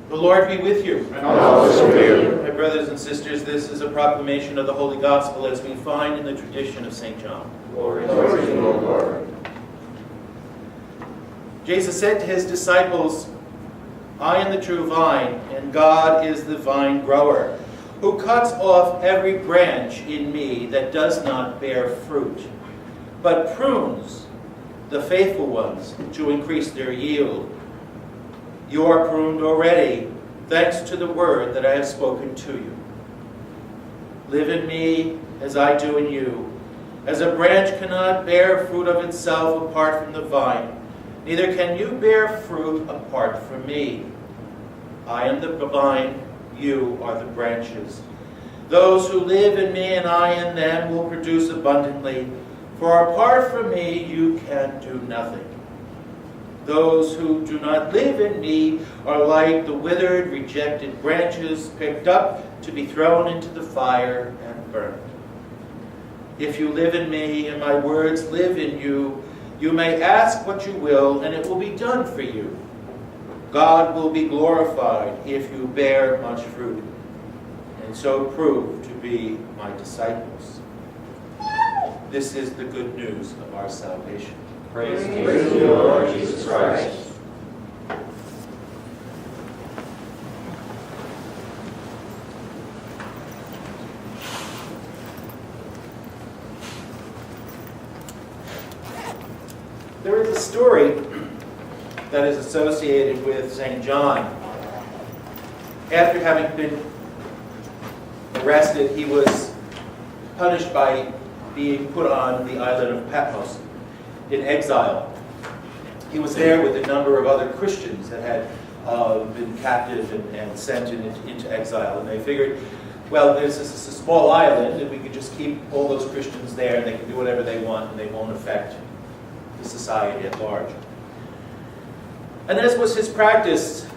The Lord be with you. And also with you. My brothers and sisters, this is a proclamation of the Holy Gospel as we find in the tradition of St. John. Glory to you, O Lord. Jesus said to his disciples, I am the true vine, and God is the vine grower, who cuts off every branch in me that does not bear fruit, but prunes the faithful ones to increase their yield. You are pruned already, thanks to the word that I have spoken to you. Live in me as I do in you. As a branch cannot bear fruit of itself apart from the vine, neither can you bear fruit apart from me. I am the vine, you are the branches. Those who live in me and I in them will produce abundantly, for apart from me you can do nothing. Those who do not live in me are like the withered, rejected branches picked up to be thrown into the fire and burned. If you live in me and my words live in you, you may ask what you will, and it will be done for you. God will be glorified if you bear much fruit, and so prove to be my disciples. This is the good news of our salvation. Praise to you, Lord Jesus Christ. There is a story that is associated with St. John. After having been arrested, he was punished by being put on the island of Patmos in exile. He was there with a number of other Christians that had been captive and sent into exile. And they figured, well, this is a small island, and we could just keep all those Christians there, and they can do whatever they want, and they won't affect the society at large. And as was his practice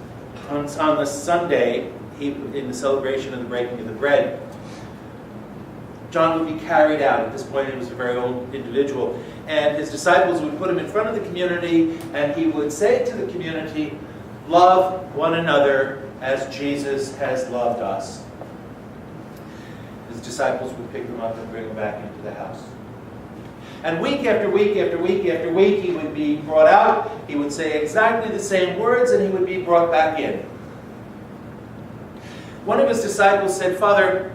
on the Sunday, in the celebration of the breaking of the bread, John would be carried out. At this point, he was a very old individual. And his disciples would put him in front of the community, and he would say to the community, love one another as Jesus has loved us. His disciples would pick him up and bring him back into the house. And week after week after week after week, he would be brought out, he would say exactly the same words, and he would be brought back in. One of his disciples said, Father,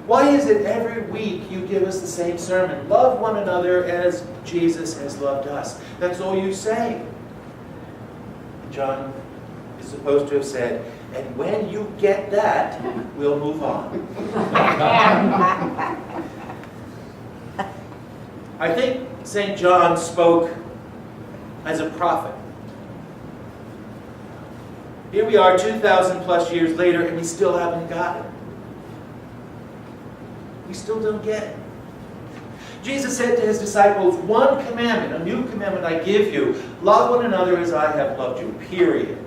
why is it every week you give us the same sermon? Love one another as Jesus has loved us. That's all you say. John is supposed to have said, and when you get that, we'll move on. I think St. John spoke as a prophet. Here we are 2,000 plus years later, and we still haven't got it. We still don't get it. Jesus said to his disciples, one commandment, a new commandment I give you, love one another as I have loved you, period.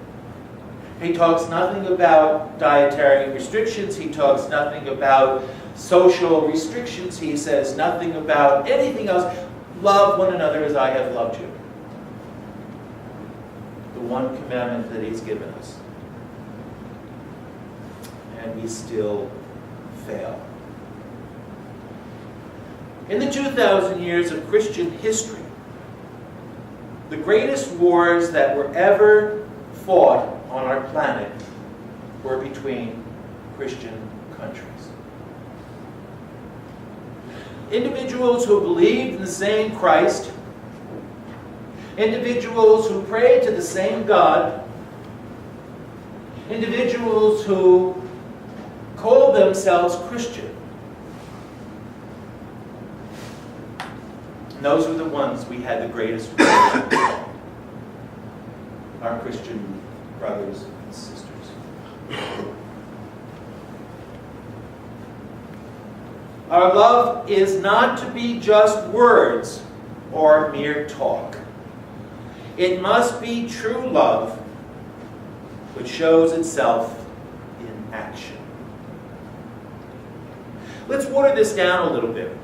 He talks nothing about dietary restrictions. He talks nothing about social restrictions. He says nothing about anything else. Love one another as I have loved you. The one commandment that he's given us. And we still fail. In the 2,000 years of Christian history, the greatest wars that were ever fought on our planet were between Christian countries. Individuals who believed in the same Christ, individuals who prayed to the same God, individuals who called themselves Christian. And those were the ones we had the greatest relations with. Our Christian brothers and sisters. Our love is not to be just words or mere talk. It must be true love, which shows itself in action. Let's water this down a little bit.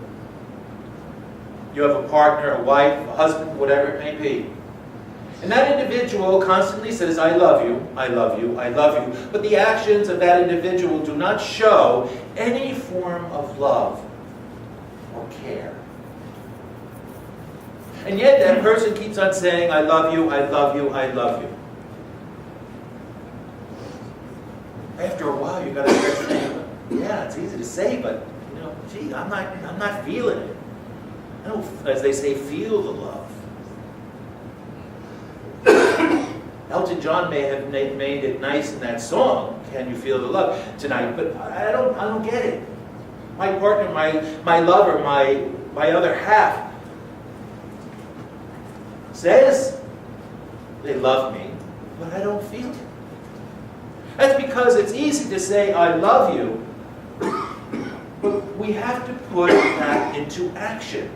You have a partner, a wife, a husband, whatever it may be. And that individual constantly says, I love you, I love you, I love you. But the actions of that individual do not show any form of love or care. And yet that person keeps on saying, I love you, I love you, I love you. After a while, you've got to start saying, yeah, it's easy to say, but, gee, I'm not feeling it. I don't, as they say, feel the love. Elton John may have made it nice in that song, Can You Feel the Love, tonight, but I don't get it. My partner, my lover, my other half says they love me, but I don't feel it. That's because it's easy to say, I love you, but we have to put that into action.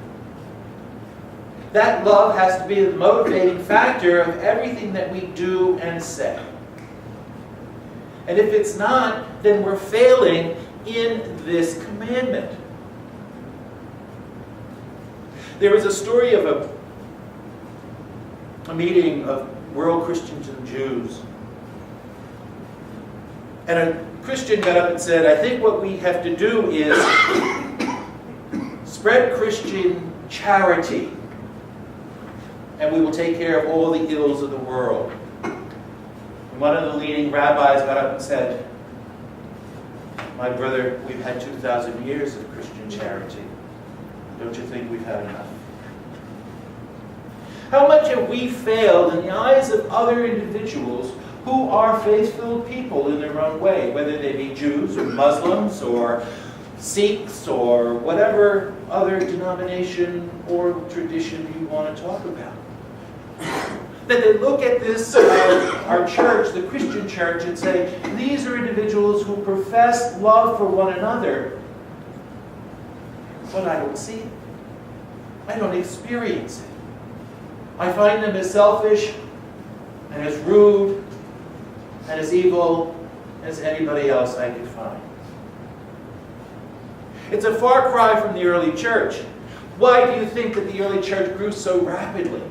That love has to be the motivating factor of everything that we do and say. And if it's not, then we're failing in this commandment. There was a story of a meeting of world Christians and Jews. And a Christian got up and said, I think what we have to do is spread Christian charity, and we will take care of all the ills of the world. And one of the leading rabbis got up and said, my brother, we've had 2,000 years of Christian charity. Don't you think we've had enough? How much have we failed in the eyes of other individuals who are faith-filled people in their own way, whether they be Jews or Muslims or Sikhs or whatever other denomination or tradition you want to talk about? That they look at this, our church, the Christian church, and say, these are individuals who profess love for one another, but I don't see it. I don't experience it. I find them as selfish and as rude and as evil as anybody else I could find. It's a far cry from the early church. Why do you think that the early church grew so rapidly?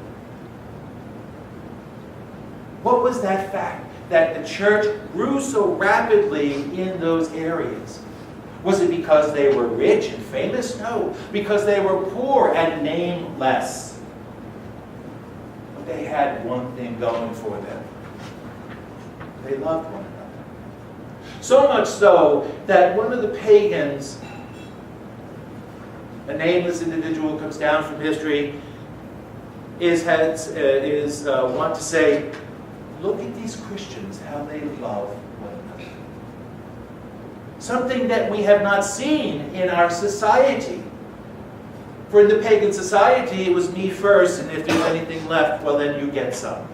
What was that fact that the church grew so rapidly in those areas? Was it because they were rich and famous? No, because they were poor and nameless. But they had one thing going for them. They loved one another. So much so that one of the pagans, a nameless individual comes down from history, is want to say, look at these Christians, how they love one another. Something that we have not seen in our society. For in the pagan society, it was me first, and if there's anything left, well, then you get some.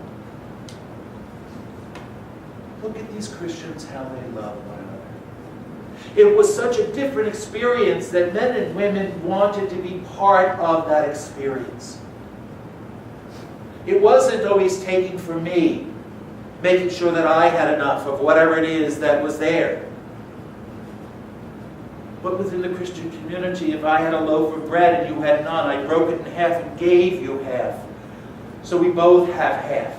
Look at these Christians, how they love one another. It was such a different experience that men and women wanted to be part of that experience. It wasn't always taking from me, making sure that I had enough of whatever it is that was there. But within the Christian community, if I had a loaf of bread and you had none, I broke it in half and gave you half. So we both have half.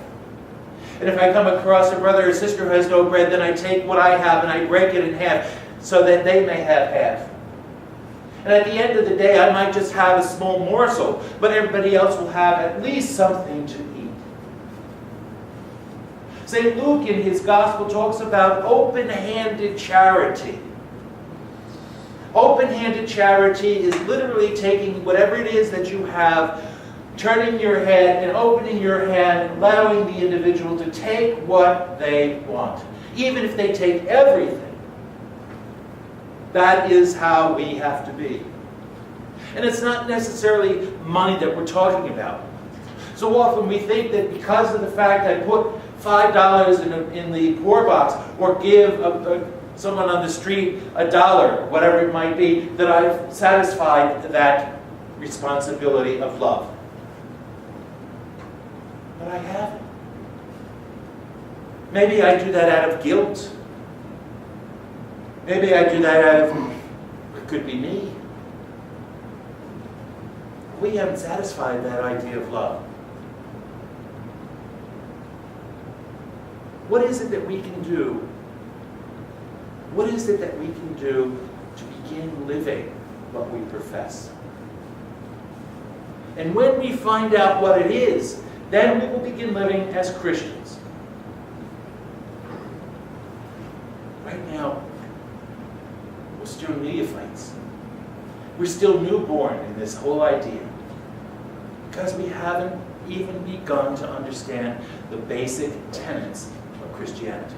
And if I come across a brother or sister who has no bread, then I take what I have and I break it in half so that they may have half. And at the end of the day, I might just have a small morsel, but everybody else will have at least something to eat. St. Luke in his gospel talks about open-handed charity. Open-handed charity is literally taking whatever it is that you have, turning your head and opening your hand, allowing the individual to take what they want, even if they take everything. That is how we have to be. And it's not necessarily money that we're talking about. So often we think that because of the fact I put $5 in the poor box, or give someone on the street $1, whatever it might be, that I've satisfied that responsibility of love. But I haven't. Maybe I do that out of guilt. Maybe I do that out of, it could be me. We haven't satisfied that idea of love. What is it that we can do? What is it that we can do to begin living what we profess? And when we find out what it is, then we will begin living as Christians. Right now, we're still neophytes. We're still newborn in this whole idea because we haven't even begun to understand the basic tenets of Christianity.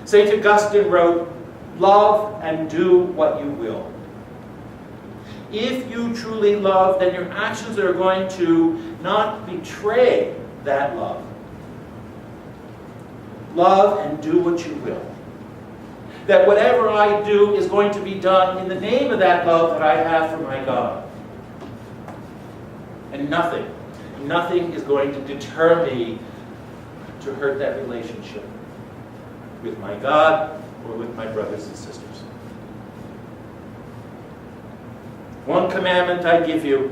St. Augustine wrote, "Love and do what you will." If you truly love, then your actions are going to not betray that love. Love and do what you will. That whatever I do is going to be done in the name of that love that I have for my God. And nothing is going to deter me to hurt that relationship with my God or with my brothers and sisters. One commandment I give you,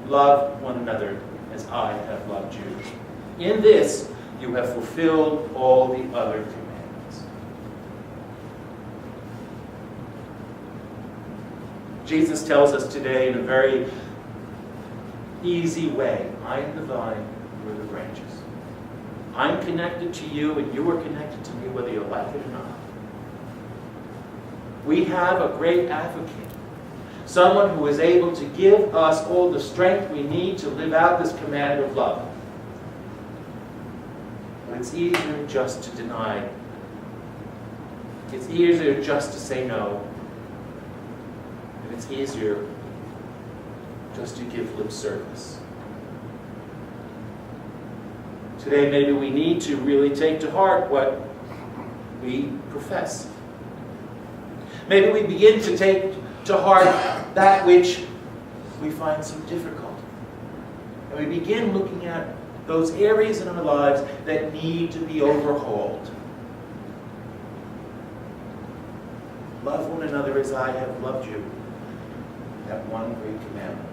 love one another as I have loved you. In this you have fulfilled all the other commandments. Jesus tells us today in a very easy way, I am the vine, you are the branches. I'm connected to you and you are connected to me whether you like it or not. We have a great advocate. Someone who is able to give us all the strength we need to live out this command of love. But it's easier just to deny. It's easier just to say no. And it's easier just to give lip service. Today maybe we need to really take to heart what we profess. Maybe we begin to take to heart that which we find so difficult. And we begin looking at those areas in our lives that need to be overhauled. Love one another as I have loved you. That one great commandment.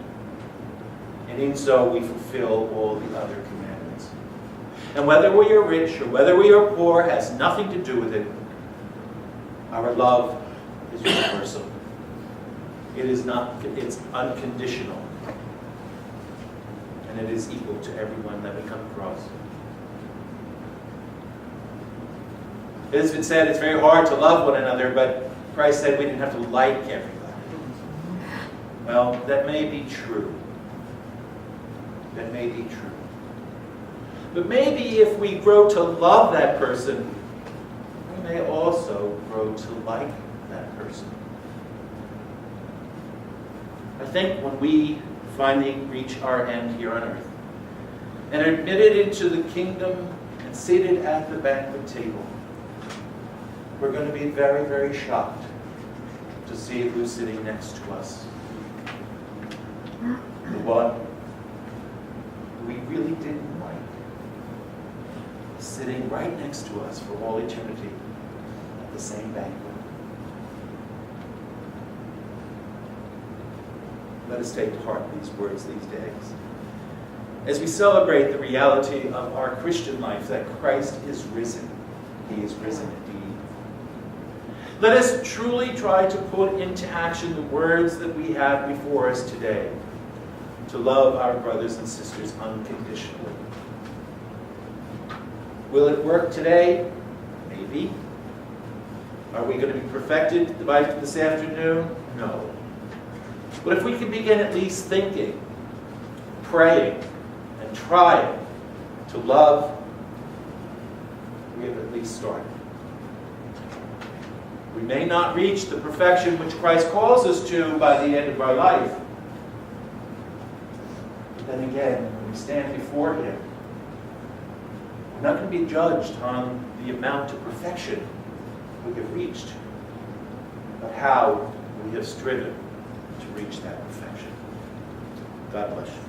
And in so we fulfill all the other commandments. And whether we are rich or whether we are poor has nothing to do with it. Our love is universal. It's unconditional. And it is equal to everyone that we come across. It has been said it's very hard to love one another, but Christ said we didn't have to like everybody. Well, that may be true. That may be true. But maybe if we grow to love that person, we may also grow to like that person. I think when we finally reach our end here on earth and are admitted into the kingdom and seated at the banquet table, we're going to be very, very shocked to see who's sitting next to us. The one we really didn't like, sitting right next to us for all eternity at the same banquet. Let us take to heart these words these days. As we celebrate the reality of our Christian life, that Christ is risen. He is risen indeed. Let us truly try to put into action the words that we have before us today. To love our brothers and sisters unconditionally. Will it work today? Maybe. Are we going to be perfected by this afternoon? No. But if we can begin at least thinking, praying, and trying to love, we have at least started. We may not reach the perfection which Christ calls us to by the end of our life. But then again, when we stand before Him, we're not going to be judged on the amount of perfection we have reached, but how we have striven to reach that perfection. God bless you.